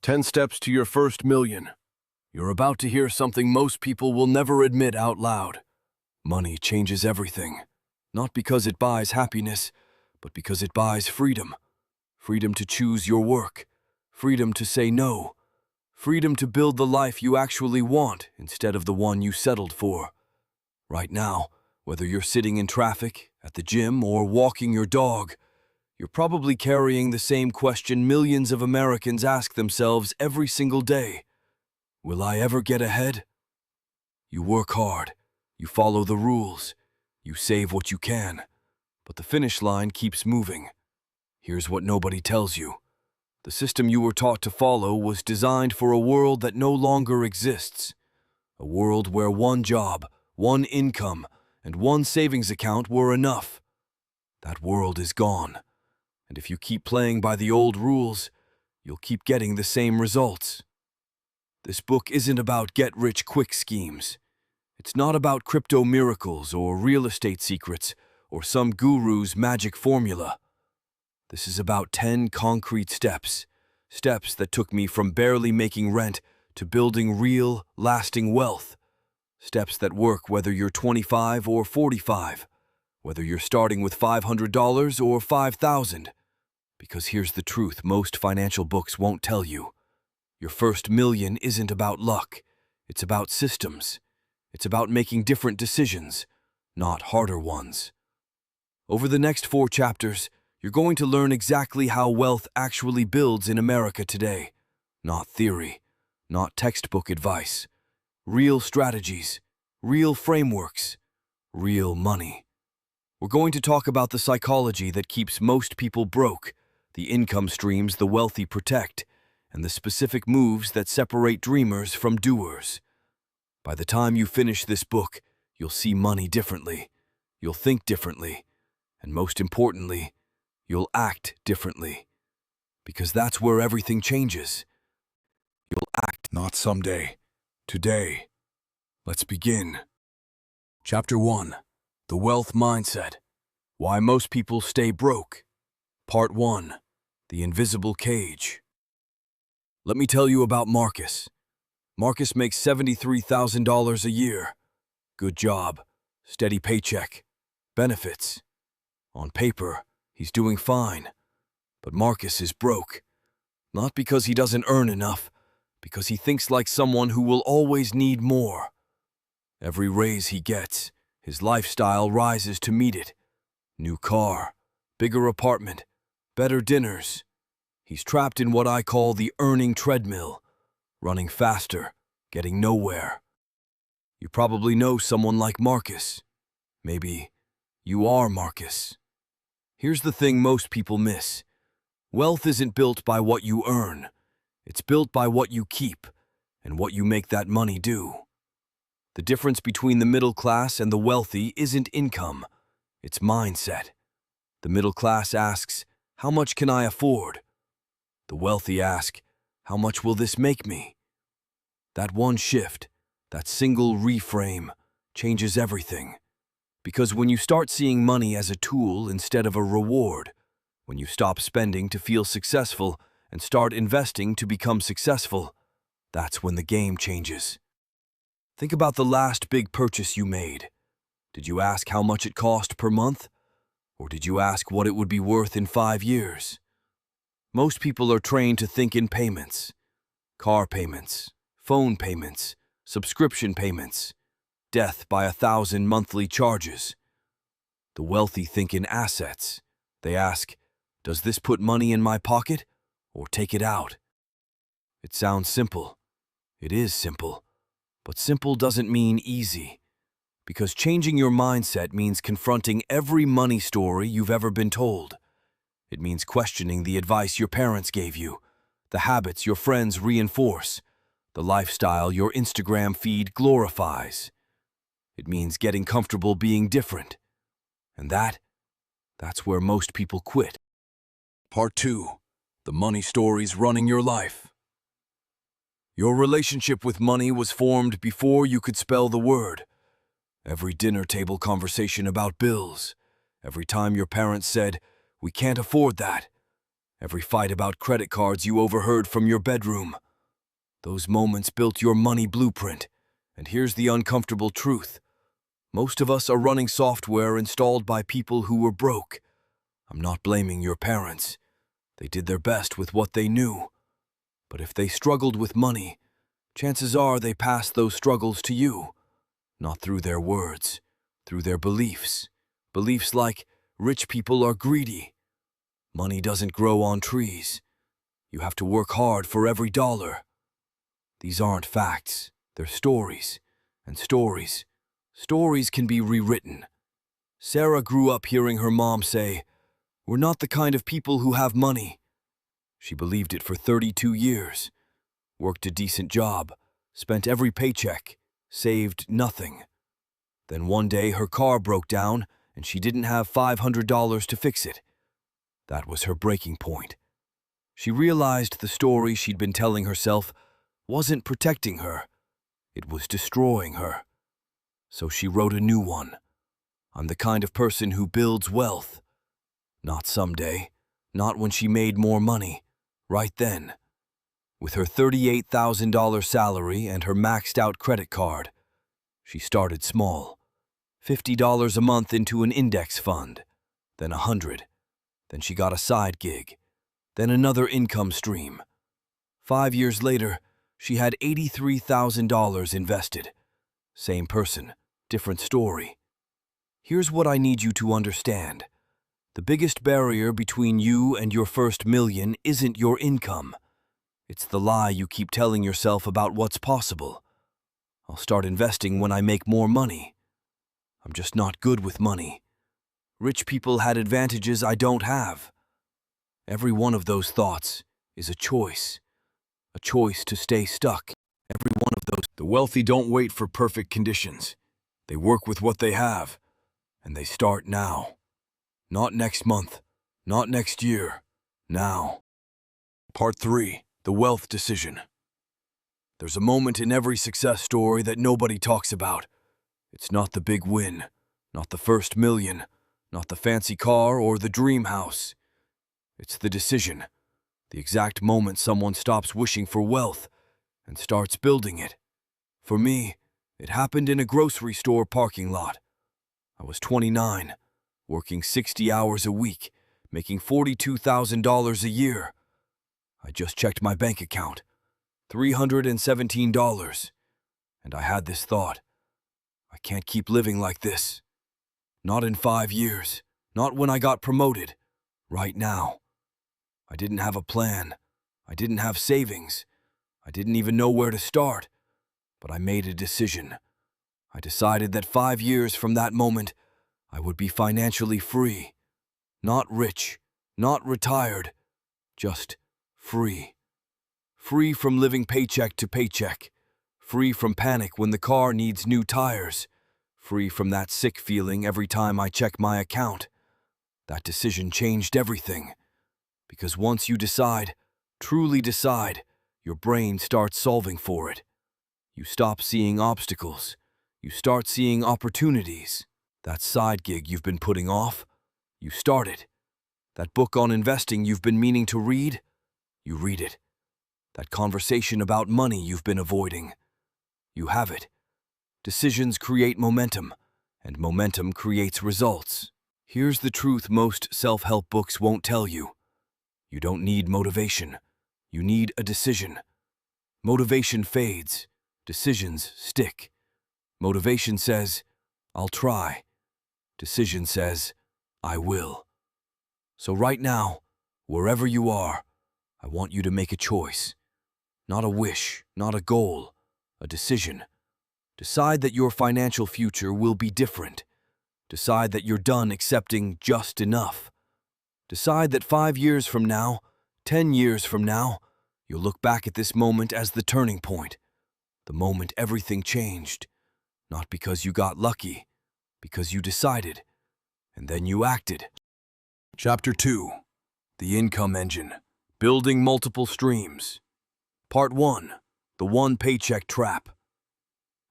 10 steps to your first million. You're about to hear something most people will never admit out loud. Money changes everything. Not because it buys happiness, but because it buys freedom. Freedom to choose your work. Freedom to say no. Freedom to build the life you actually want instead of the one you settled for. Right now, whether you're sitting in traffic, at the gym, or walking your dog, you're probably carrying the same question millions of Americans ask themselves every single day. Will I ever get ahead? You work hard, you follow the rules, you save what you can, but the finish line keeps moving. Here's what nobody tells you. The system you were taught to follow was designed for a world that no longer exists. A world where one job, one income, and one savings account were enough. That world is gone. And if you keep playing by the old rules, you'll keep getting the same results. This book isn't about get-rich-quick schemes. It's not about crypto miracles or real estate secrets or some guru's magic formula. This is about 10 concrete steps, steps that took me from barely making rent to building real, lasting wealth. Steps that work whether you're 25 or 45, whether you're starting with $500 or $5,000. Because here's the truth most financial books won't tell you. Your first million isn't about luck. It's about systems. It's about making different decisions, not harder ones. Over the next 4 chapters, you're going to learn exactly how wealth actually builds in America today. Not theory, not textbook advice. Real strategies, real frameworks, real money. We're going to talk about the psychology that keeps most people broke, the income streams the wealthy protect, and the specific moves that separate dreamers from doers. By the time you finish this book, you'll see money differently, you'll think differently, and most importantly, you'll act differently. Because that's where everything changes. You'll act not someday, today. Let's begin. Chapter 1. The Wealth Mindset. Why most people stay broke. Part 1. The Invisible Cage. Let me tell you about Marcus. Marcus makes $73,000 a year. Good job, steady paycheck, benefits. On paper, he's doing fine. But Marcus is broke. Not because he doesn't earn enough, because he thinks like someone who will always need more. Every raise he gets, his lifestyle rises to meet it. New car, bigger apartment, better dinners. He's trapped in what I call the earning treadmill, running faster, getting nowhere. You probably know someone like Marcus. Maybe you are Marcus. Here's the thing most people miss. Wealth isn't built by what you earn. It's built by what you keep and what you make that money do. The difference between the middle class and the wealthy isn't income, it's mindset. The middle class asks, how much can I afford? The wealthy ask, how much will this make me? That one shift, that single reframe, changes everything. Because when you start seeing money as a tool instead of a reward, when you stop spending to feel successful and start investing to become successful, that's when the game changes. Think about the last big purchase you made. Did you ask how much it cost per month? Or did you ask what it would be worth in 5 years? Most people are trained to think in payments. Car payments, phone payments, subscription payments, death by 1,000 monthly charges. The wealthy think in assets. They ask, does this put money in my pocket or take it out? It sounds simple. It is simple. But simple doesn't mean easy. Because changing your mindset means confronting every money story you've ever been told. It means questioning the advice your parents gave you, the habits your friends reinforce, the lifestyle your Instagram feed glorifies. It means getting comfortable being different. And that's where most people quit. Part 2. The money stories running your life. Your relationship with money was formed before you could spell the word. Every dinner table conversation about bills. Every time your parents said, we can't afford that. every fight about credit cards you overheard from your bedroom. Those moments built your money blueprint. And here's the uncomfortable truth. Most of us are running software installed by people who were broke. I'm not blaming your parents. They did their best with what they knew. But if they struggled with money, chances are they passed those struggles to you. Not through their words, through their beliefs. Beliefs like, rich people are greedy. Money doesn't grow on trees. You have to work hard for every dollar. These aren't facts, they're stories. And stories can be rewritten. Sarah grew up hearing her mom say, "We're not the kind of people who have money." She believed it for 32 years, worked a decent job, spent every paycheck, saved nothing. Then one day her car broke down and she didn't have $500 to fix it. That was her breaking point. She realized the story she'd been telling herself wasn't protecting her, it was destroying her. So she wrote a new one. I'm the kind of person who builds wealth. Not someday, not when she made more money, right then. With her $38,000 salary and her maxed-out credit card, she started small. $50 a month into an index fund, then $100. Then she got a side gig, then another income stream. 5 years later, she had $83,000 invested. Same person, different story. Here's what I need you to understand. The biggest barrier between you and your first million isn't your income. It's the lie you keep telling yourself about what's possible. I'll start investing when I make more money. I'm just not good with money. Rich people had advantages I don't have. Every one of those thoughts is a choice to stay stuck. Every one of those. The wealthy don't wait for perfect conditions. They work with what they have, and they start now. Not next month, not next year, now. Part 3, the wealth decision. There's a moment in every success story that nobody talks about. It's not the big win, not the first million, not the fancy car or the dream house. It's the decision, the exact moment someone stops wishing for wealth and starts building it. For me, it happened in a grocery store parking lot. I was 29, working 60 hours a week, making $42,000 a year. I just checked my bank account, $317, and I had this thought. I can't keep living like this. Not in 5 years, not when I got promoted, right now. I didn't have a plan. I didn't have savings. I didn't even know where to start. But I made a decision. I decided that 5 years from that moment, I would be financially free. Not rich, not retired, just free. Free from living paycheck to paycheck. Free from panic when the car needs new tires. Free from that sick feeling every time I check my account. That decision changed everything. Because once you decide, truly decide, your brain starts solving for it. You stop seeing obstacles. You start seeing opportunities. That side gig you've been putting off, you start it. That book on investing you've been meaning to read, you read it. That conversation about money you've been avoiding, you have it. Decisions create momentum, and momentum creates results. Here's the truth most self-help books won't tell you. You don't need motivation. You need a decision. Motivation fades. Decisions stick. Motivation says, I'll try. Decision says, I will. So right now, wherever you are, I want you to make a choice. Not a wish, not a goal, a decision. Decide that your financial future will be different. Decide that you're done accepting just enough. Decide that 5 years from now, 10 years from now, you'll look back at this moment as the turning point. The moment everything changed. Not because you got lucky, because you decided, and then you acted. Chapter 2. The Income Engine. Building Multiple Streams. Part 1. The One Paycheck Trap.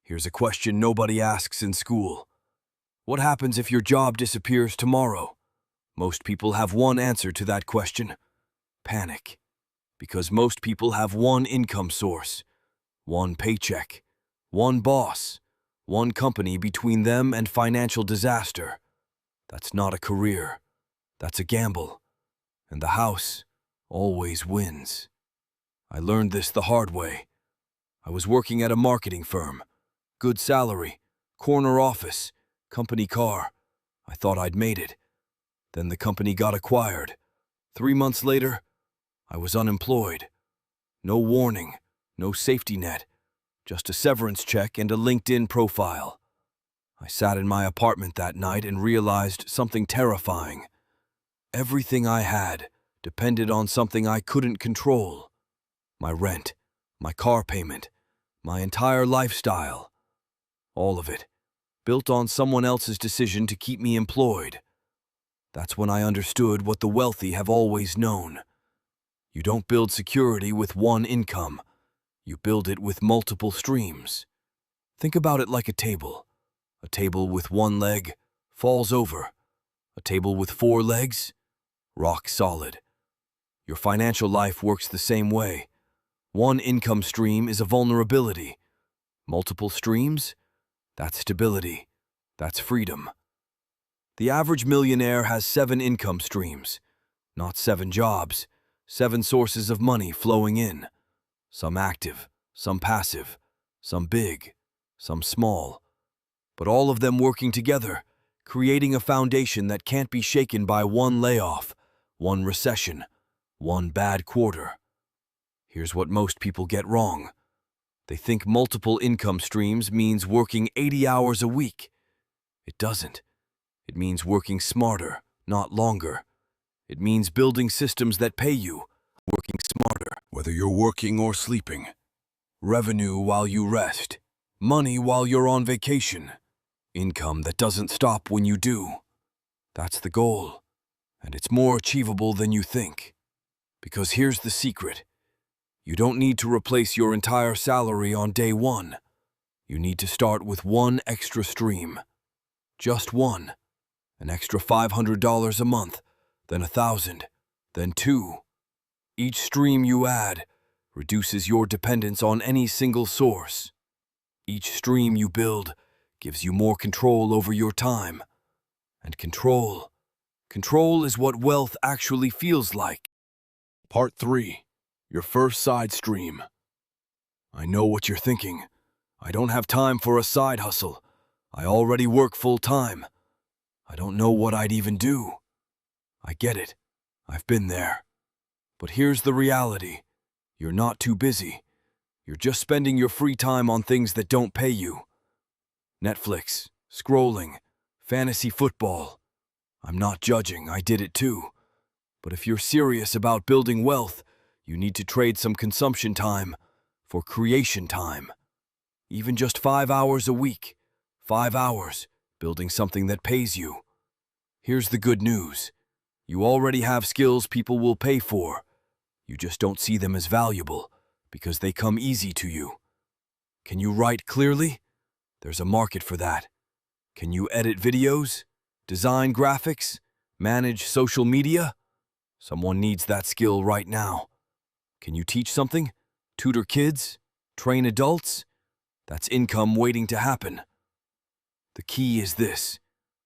Here's a question nobody asks in school. What happens if your job disappears tomorrow? Most people have one answer to that question. Panic. Because most people have one income source, one paycheck, one boss, one company between them and financial disaster. That's not a career. That's a gamble. And the house always wins. I learned this the hard way. I was working at a marketing firm. Good salary, corner office, company car. I thought I'd made it. Then the company got acquired. 3 months later, I was unemployed. No warning, no safety net, just a severance check and a LinkedIn profile. I sat in my apartment that night and realized something terrifying. Everything I had depended on something I couldn't control. My rent, my car payment, my entire lifestyle. All of it, built on someone else's decision to keep me employed. That's when I understood what the wealthy have always known. You don't build security with one income. You build it with multiple streams. Think about it like a table. A table with one leg falls over. A table with 4 legs, rock solid. Your financial life works the same way. One income stream is a vulnerability. Multiple streams? That's stability. That's freedom. The average millionaire has 7 income streams, not 7 jobs, 7 sources of money flowing in. Some active, some passive, some big, some small. But all of them working together, creating a foundation that can't be shaken by one layoff, one recession, one bad quarter. Here's what most people get wrong. They think multiple income streams means working 80 hours a week. It doesn't. It means working smarter, not longer. It means building systems that pay you, working smarter, whether you're working or sleeping. Revenue while you rest. Money while you're on vacation. Income that doesn't stop when you do. That's the goal. And it's more achievable than you think. Because here's the secret. You don't need to replace your entire salary on day one. You need to start with one extra stream. Just one. An extra $500 a month, then $1,000, then 2. Each stream you add reduces your dependence on any single source. Each stream you build gives you more control over your time. And control is what wealth actually feels like. Part 3. Your first side stream. I know what you're thinking. I don't have time for a side hustle. I already work full time. I don't know what I'd even do. I get it. I've been there. But here's the reality. You're not too busy. You're just spending your free time on things that don't pay you. Netflix, scrolling, fantasy football. I'm not judging, I did it too. But if you're serious about building wealth, you need to trade some consumption time for creation time. Even just 5 hours a week. 5 hours, building something that pays you. Here's the good news. You already have skills people will pay for. You just don't see them as valuable because they come easy to you. Can you write clearly? There's a market for that. Can you edit videos? Design graphics? Manage social media? Someone needs that skill right now. Can you teach something? Tutor kids? Train adults? That's income waiting to happen. The key is this.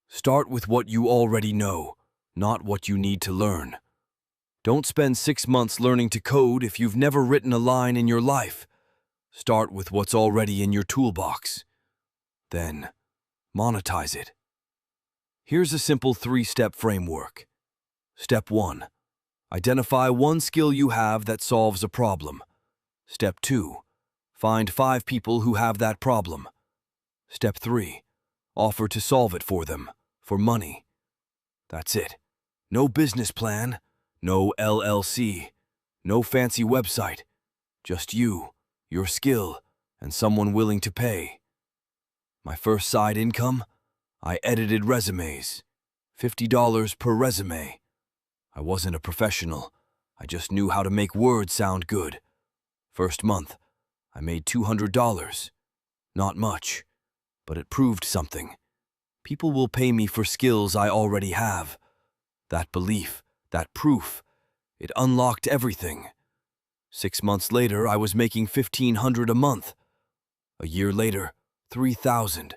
Start with what you already know, not what you need to learn. Don't spend 6 months learning to code if you've never written a line in your life. Start with what's already in your toolbox. Then, monetize it. Here's a simple 3-step framework. Step 1. Identify one skill you have that solves a problem. Step 2. Find 5 people who have that problem. Step 3. Offer to solve it for them, for money. That's it. No business plan, no LLC, no fancy website. Just you, your skill, and someone willing to pay. My first side income? I edited resumes. $50 per resume. I wasn't a professional. I just knew how to make words sound good. First month, I made $200. Not much, but it proved something. People will pay me for skills I already have. That belief, that proof, It unlocked everything. 6 months later, I was making $1,500 a month. A year later, $3,000.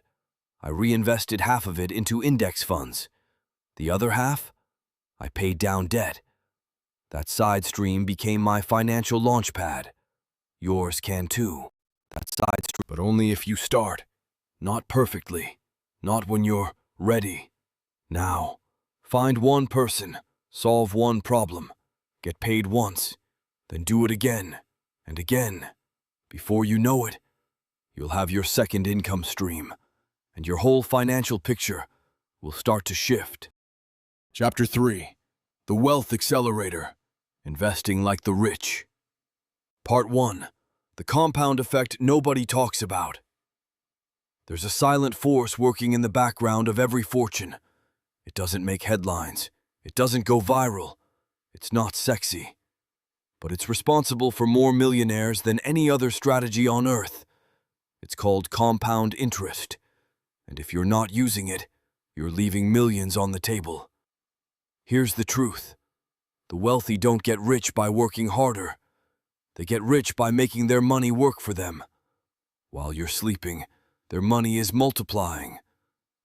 I reinvested half of it into index funds. The other half, I paid down debt. That side stream became my financial launchpad. Yours can too. That side stream. But only if you start. Not perfectly. Not when you're ready. Now, find one person, solve one problem, get paid once, then do it again and again. Before you know it, you'll have your second income stream, and your whole financial picture will start to shift. Chapter 3. The Wealth Accelerator. Investing like the rich. Part 1. The compound effect nobody talks about. There's a silent force working in the background of every fortune. It doesn't make headlines. It doesn't go viral. It's not sexy. But it's responsible for more millionaires than any other strategy on earth. It's called compound interest. And if you're not using it, you're leaving millions on the table. Here's the truth. The wealthy don't get rich by working harder. They get rich by making their money work for them. While you're sleeping, their money is multiplying.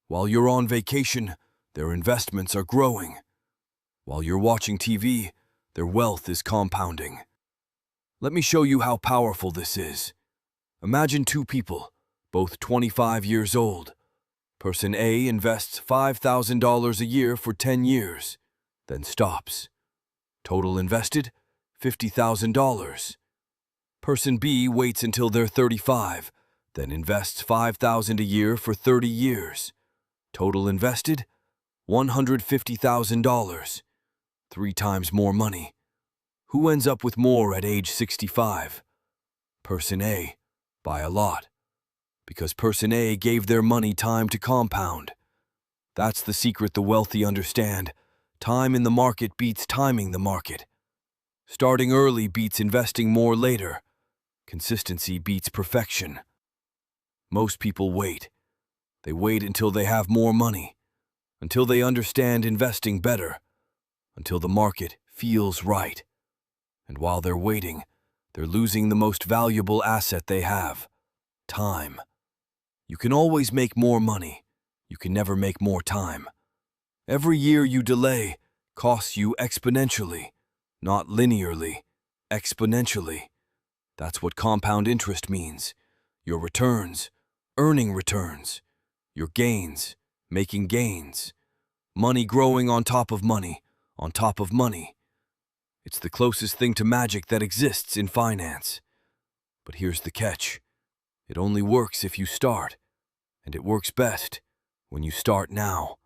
While you're on vacation, their investments are growing. While you're watching TV, their wealth is compounding. Let me show you how powerful this is. Imagine two people, both 25 years old. Person A invests $5,000 a year for 10 years, then stops. Total invested, $50,000. Person B waits until they're 35, then invests $5,000 a year for 30 years. Total invested, $150,000. 3 times more money. Who ends up with more at age 65? Person A, by a lot. Because Person A gave their money time to compound. That's the secret the wealthy understand. Time in the market beats timing the market. Starting early beats investing more later. Consistency beats perfection. Most people wait. They wait until they have more money, until they understand investing better, until the market feels right. And while they're waiting, they're losing the most valuable asset they have: time. You can always make more money. You can never make more time. Every year you delay costs you exponentially, not linearly, exponentially. That's what compound interest means. Your returns, earning returns. Your gains, making gains. Money growing on top of money, on top of money. It's the closest thing to magic that exists in finance. But here's the catch. It only works if you start. And it works best when you start now.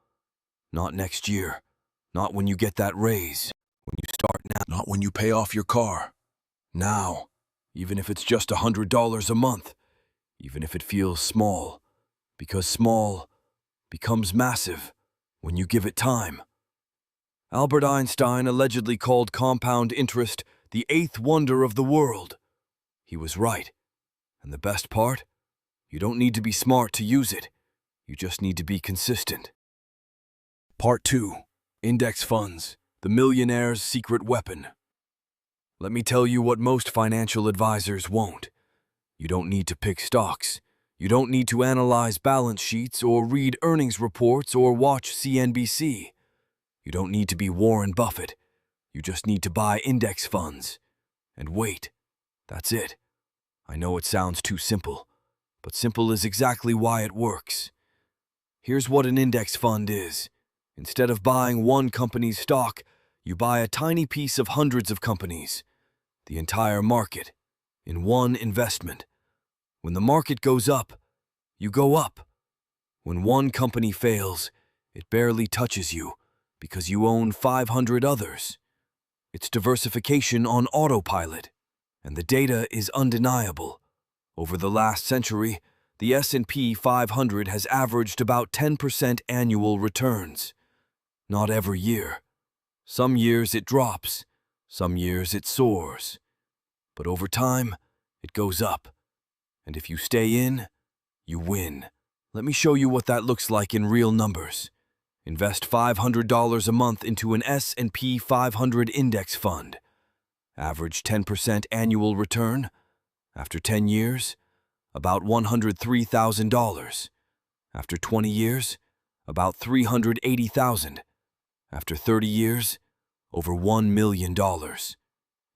Not next year. Not when you get that raise. When you start now. Not when you pay off your car. Now. Even if it's just $100 a month. Even if it feels small. Because small becomes massive when you give it time. Albert Einstein allegedly called compound interest the 8th wonder of the world. He was right. And the best part? You don't need to be smart to use it. You just need to be consistent. Part 2. Index funds, the millionaire's secret weapon. Let me tell you what most financial advisors won't. You don't need to pick stocks. You don't need to analyze balance sheets or read earnings reports or watch CNBC. You don't need to be Warren Buffett. You just need to buy index funds. And wait. That's it. I know it sounds too simple, but simple is exactly why it works. Here's what an index fund is. Instead of buying one company's stock, you buy a tiny piece of hundreds of companies. The entire market, in one investment. When the market goes up, you go up. When one company fails, it barely touches you because you own 500 others. It's diversification on autopilot, and the data is undeniable. Over the last century, the S&P 500 has averaged about 10% annual returns. Not every year. Some years it drops, some years it soars. But over time, it goes up. And if you stay in, you win. Let me show you what that looks like in real numbers. Invest $500 a month into an S&P 500 index fund. Average 10% annual return. After 10 years, about $103,000. After 20 years, about $380,000. After 30 years, over $1 million.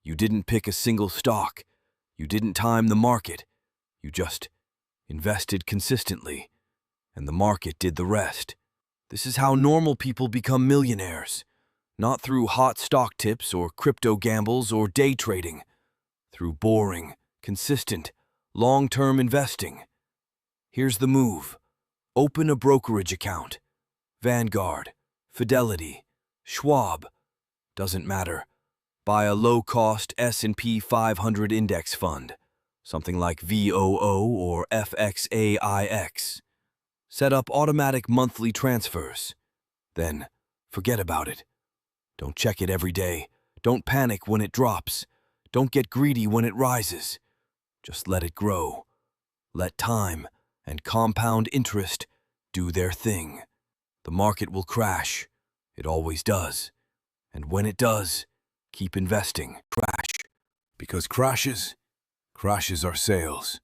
You didn't pick a single stock. You didn't time the market. You just invested consistently, and the market did the rest. This is how normal people become millionaires, not through hot stock tips or crypto gambles or day trading, through boring, consistent, long-term investing. Here's the move. Open a brokerage account. Vanguard, Fidelity, Schwab. Doesn't matter. Buy a low-cost S&P 500 index fund, something like VOO or FXAIX. Set up automatic monthly transfers. Then, forget about it. Don't check it every day. Don't panic when it drops. Don't get greedy when it rises. Just let it grow. Let time and compound interest do their thing. The market will crash. It always does. And when it does, keep investing. Crash. Because crashes are sales.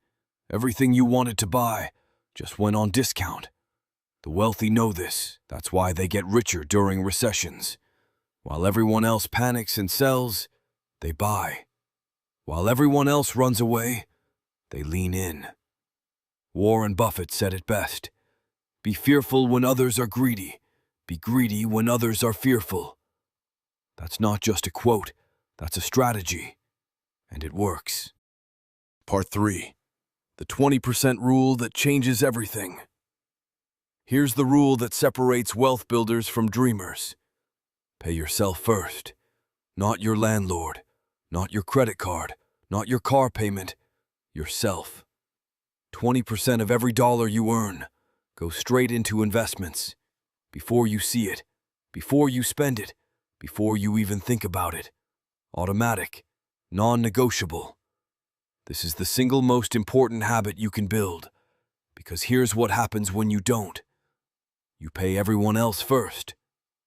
Everything you wanted to buy just went on discount. The wealthy know this. That's why they get richer during recessions. While everyone else panics and sells, they buy. While everyone else runs away, they lean in. Warren Buffett said it best. Be fearful when others are greedy. Be greedy when others are fearful. That's not just a quote, that's a strategy. And it works. Part 3. The 20% rule that changes everything. Here's the rule that separates wealth builders from dreamers. Pay yourself first. Not your landlord, not your credit card, not your car payment, yourself. 20% of every dollar you earn goes straight into investments. Before you see it, before you spend it, before you even think about it. Automatic, non-negotiable. This is the single most important habit you can build, because here's what happens when you don't. You pay everyone else first.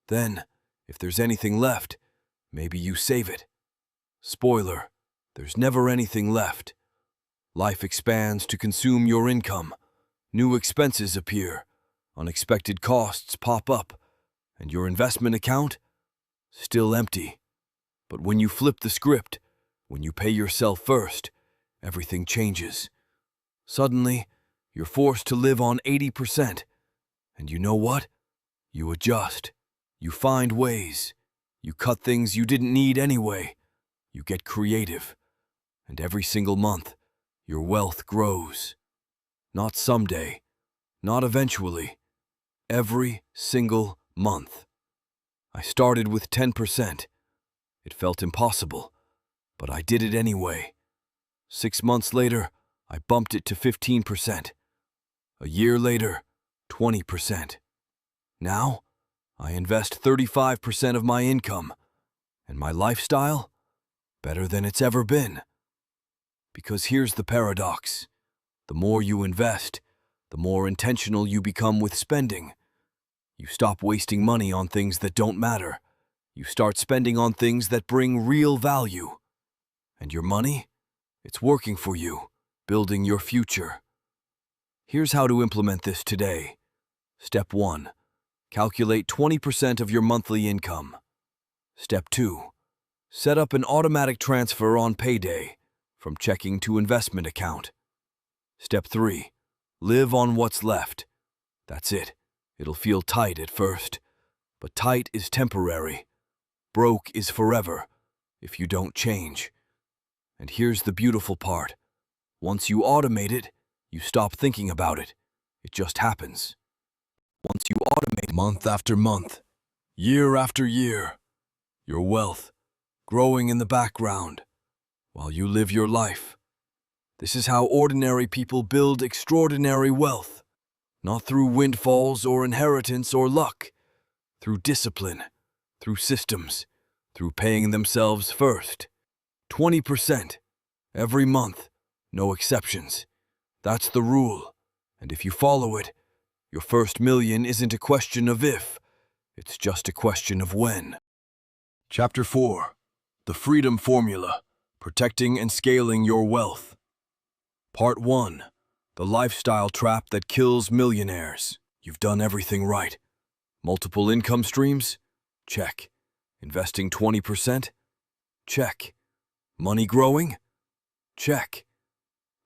Then, if there's anything left, maybe you save it. Spoiler, there's never anything left. Life expands to consume your income. New expenses appear. Unexpected costs pop up. And your investment account? Still empty. But when you flip the script, when you pay yourself first, everything changes. Suddenly, you're forced to live on 80%. And you know what? You adjust. You find ways. You cut things you didn't need anyway. You get creative. And every single month, your wealth grows. Not someday. Not eventually. Every single month. I started with 10%. It felt impossible, but I did it anyway. 6 months later, I bumped it to 15%. A year later, 20%. Now, I invest 35% of my income, and my lifestyle, better than it's ever been. Because here's the paradox. The more you invest, the more intentional you become with spending. You stop wasting money on things that don't matter. You start spending on things that bring real value. And your money? It's working for you, building your future. Here's how to implement this today. Step 1. Calculate 20% of your monthly income. Step 2. Set up an automatic transfer on payday from checking to investment account. Step 3. Live on what's left. That's it. It'll feel tight at first, but tight is temporary. Broke is forever if you don't change. And here's the beautiful part. Once you automate it, you stop thinking about it. It just happens. Once you automate month after month, year after year, your wealth growing in the background while you live your life. This is how ordinary people build extraordinary wealth. Not through windfalls or inheritance or luck, through discipline, through systems, through paying themselves first. 20%, every month, no exceptions. That's the rule, and if you follow it, your first million isn't a question of if, It's just a question of when. Chapter 4. The Freedom Formula. Protecting and Scaling Your Wealth. Part 1. The Lifestyle Trap That Kills Millionaires. You've done everything right. Multiple income streams? Check. Investing 20%? Check. Money growing? Check.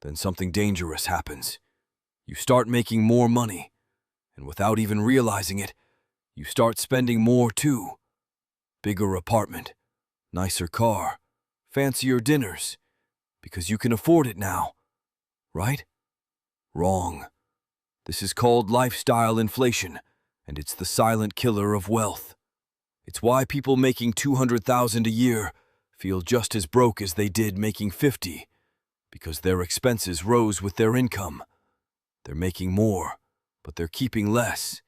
Then something dangerous happens. You start making more money, and without even realizing it, you start spending more too. Bigger apartment, nicer car, fancier dinners, because you can afford it now, right? Wrong. This is called lifestyle inflation, and it's the silent killer of wealth. It's why people making $200,000 a year feel just as broke as they did making 50, because their expenses rose with their income. They're making more, but they're keeping less.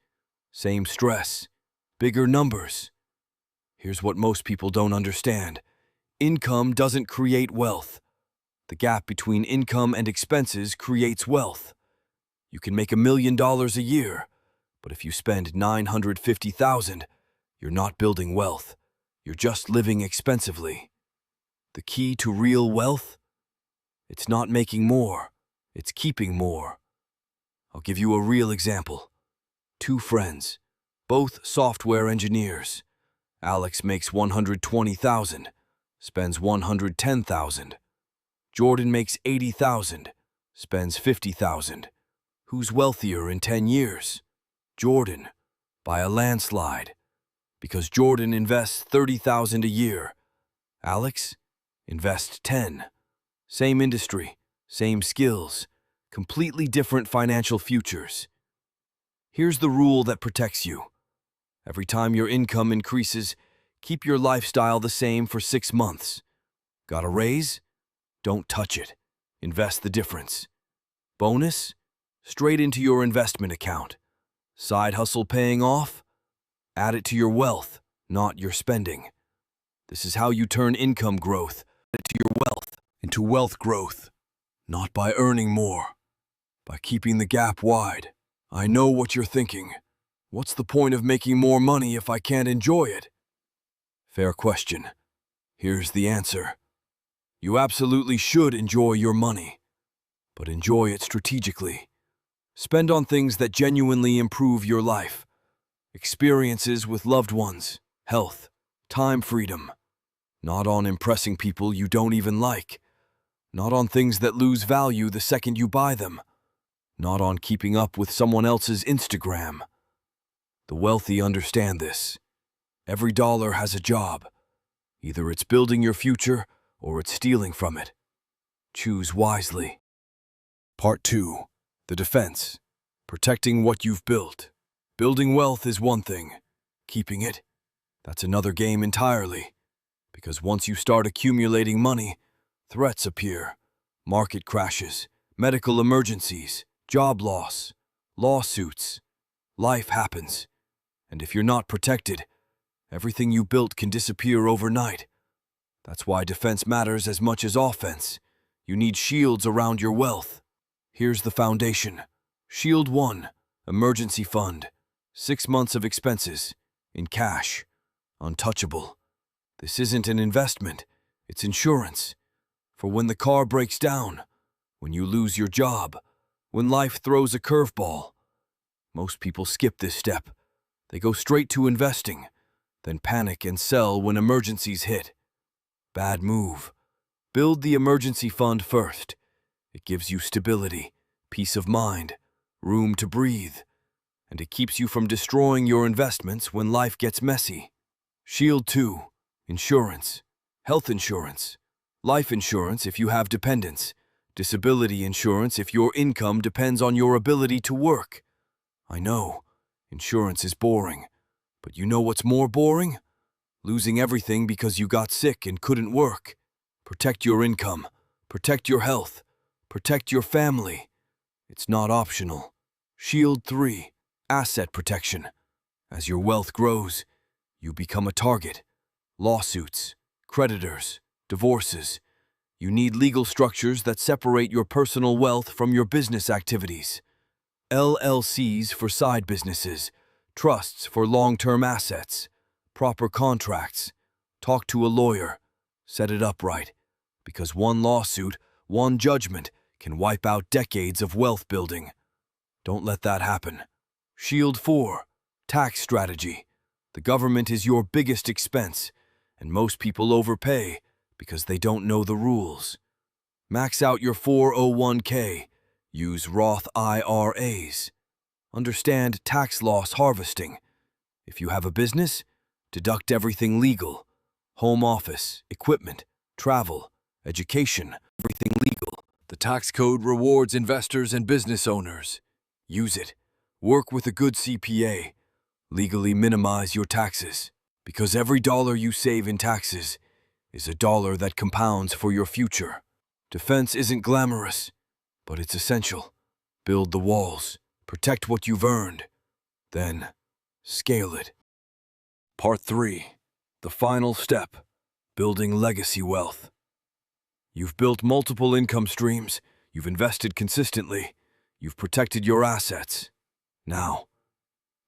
Same stress, bigger numbers. Here's what most people don't understand. Income doesn't create wealth. The gap between income and expenses creates wealth. You can make $1 million a year, but if you spend $950,000, you're not building wealth. You're just living expensively. The key to real wealth? It's not making more, it's keeping more. I'll give you a real example. 2 friends, both software engineers. Alex makes $120,000, spends $110,000. Jordan makes $80,000, spends $50,000. Who's wealthier in 10 years? Jordan, by a landslide. Because Jordan invests $30,000 a year. Alex invests 10. Same industry, same skills, completely different financial futures. Here's the rule that protects you. Every time your income increases, keep your lifestyle the same for 6 months. Got a raise? Don't touch it. Invest the difference. Bonus? Straight into your investment account. Side hustle paying off? Add it to your wealth, not your spending. This is how you turn income growth into your wealth, into wealth growth. Not by earning more, by keeping the gap wide. I know what you're thinking. What's the point of making more money if I can't enjoy it? Fair question. Here's the answer. You absolutely should enjoy your money, but enjoy it strategically. Spend on things that genuinely improve your life. Experiences with loved ones, health, time freedom. Not on impressing people you don't even like. Not on things that lose value the second you buy them. Not on keeping up with someone else's Instagram. The wealthy understand this. Every dollar has a job. Either it's building your future or it's stealing from it. Choose wisely. Part 2. The Defense. Protecting what you've built. Building wealth is one thing. Keeping it, that's another game entirely. Because once you start accumulating money, threats appear. Market crashes, medical emergencies, job loss, lawsuits. Life happens. And if you're not protected, everything you built can disappear overnight. That's why defense matters as much as offense. You need shields around your wealth. Here's the foundation. Shield 1, emergency fund. 6 months of expenses, in cash, untouchable. This isn't an investment, it's insurance. For when the car breaks down, when you lose your job, when life throws a curveball. Most people skip this step. They go straight to investing, then panic and sell when emergencies hit. Bad move. Build the emergency fund first. It gives you stability, peace of mind, room to breathe, and it keeps you from destroying your investments when life gets messy. Shield 2, insurance, health insurance, life insurance if you have dependents, disability insurance if your income depends on your ability to work. I know, insurance is boring, but you know what's more boring? Losing everything because you got sick and couldn't work. Protect your income, protect your health, protect your family. It's not optional. Shield 3, asset protection. As your wealth grows, you become a target. Lawsuits, creditors, divorces. You need legal structures that separate your personal wealth from your business activities. LLCs for side businesses, trusts for long-term assets, proper contracts. Talk to a lawyer. Set it up right, because one lawsuit, one judgment can wipe out decades of wealth building. Don't let that happen. Shield 4. Tax strategy. The government is your biggest expense, and most people overpay because they don't know the rules. Max out your 401k. Use Roth IRAs. Understand tax loss harvesting. If you have a business, deduct everything legal. Home office, equipment, travel, education, everything legal. The tax code rewards investors and business owners. Use it. Work with a good CPA. Legally minimize your taxes, because every dollar you save in taxes is a dollar that compounds for your future. Defense isn't glamorous, but it's essential. Build the walls, protect what you've earned, then scale it. Part 3. The final step, building legacy wealth. You've built multiple income streams, you've invested consistently, you've protected your assets. Now,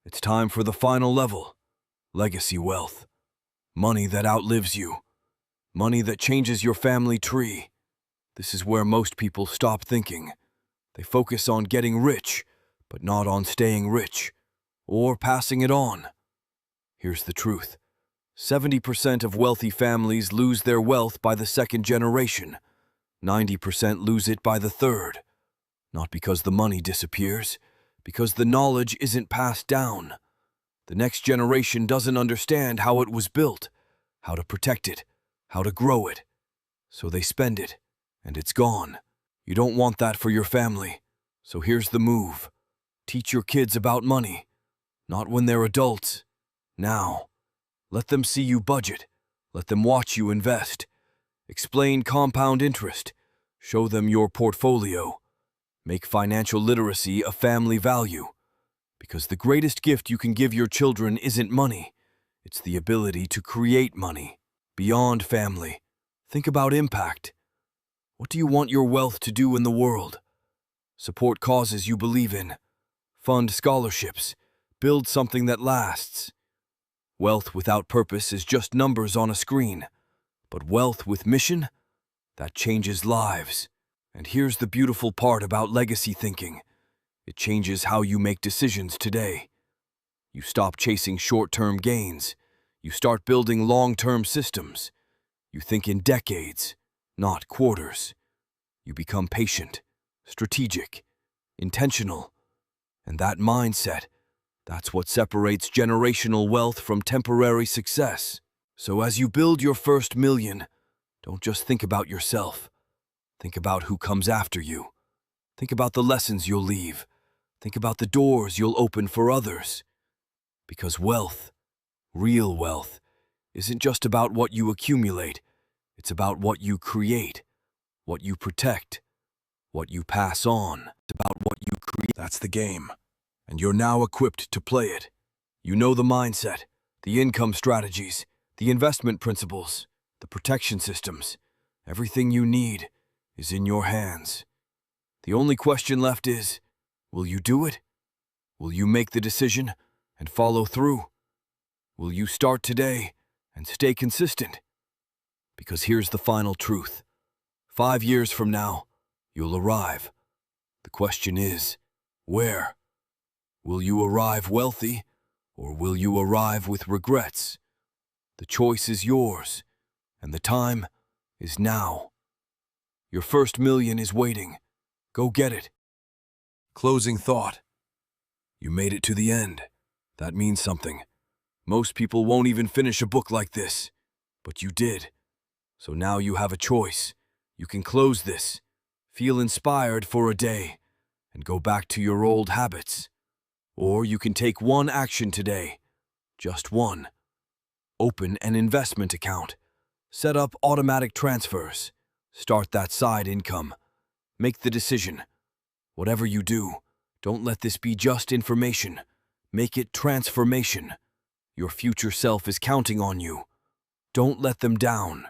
it's time for the final level, legacy wealth. Money that outlives you. Money that changes your family tree. This is where most people stop thinking. They focus on getting rich, but not on staying rich, or passing it on. Here's the truth. 70% of wealthy families lose their wealth by the second generation. 90% lose it by the third. Not because the money disappears, because the knowledge isn't passed down. The next generation doesn't understand how it was built, how to protect it, how to grow it. So they spend it, and it's gone. You don't want that for your family. So here's the move. Teach your kids about money. Not when they're adults. Now. Let them see you budget. Let them watch you invest. Explain compound interest. Show them your portfolio. Make financial literacy a family value. Because the greatest gift you can give your children isn't money. It's the ability to create money. Beyond family. Think about impact. What do you want your wealth to do in the world? Support causes you believe in. Fund scholarships. Build something that lasts. Wealth without purpose is just numbers on a screen. But wealth with mission? That changes lives. And here's the beautiful part about legacy thinking. It changes how you make decisions today. You stop chasing short-term gains. You start building long-term systems. You think in decades, not quarters. You become patient, strategic, intentional. And that mindset, that's what separates generational wealth from temporary success. So as you build your first million, don't just think about yourself. Think about who comes after you. Think about the lessons you'll leave. Think about the doors you'll open for others. Because wealth, real wealth, isn't just about what you accumulate. It's about what you create, what you protect, what you pass on. It's about what you create. That's the game. And you're now equipped to play it. You know the mindset, the income strategies, the investment principles, the protection systems. Everything you need is in your hands. The only question left is, will you do it? Will you make the decision and follow through? Will you start today and stay consistent? Because here's the final truth. 5 years from now, you'll arrive. The question is, where? Will you arrive wealthy, or will you arrive with regrets? The choice is yours, and the time is now. Your first million is waiting. Go get it. Closing thought. You made it to the end. That means something. Most people won't even finish a book like this, but you did. So now you have a choice. You can close this, feel inspired for a day, and go back to your old habits. Or you can take one action today, just one. Open an investment account. Set up automatic transfers. Start that side income. Make the decision. Whatever you do, don't let this be just information. Make it transformation. Your future self is counting on you. Don't let them down.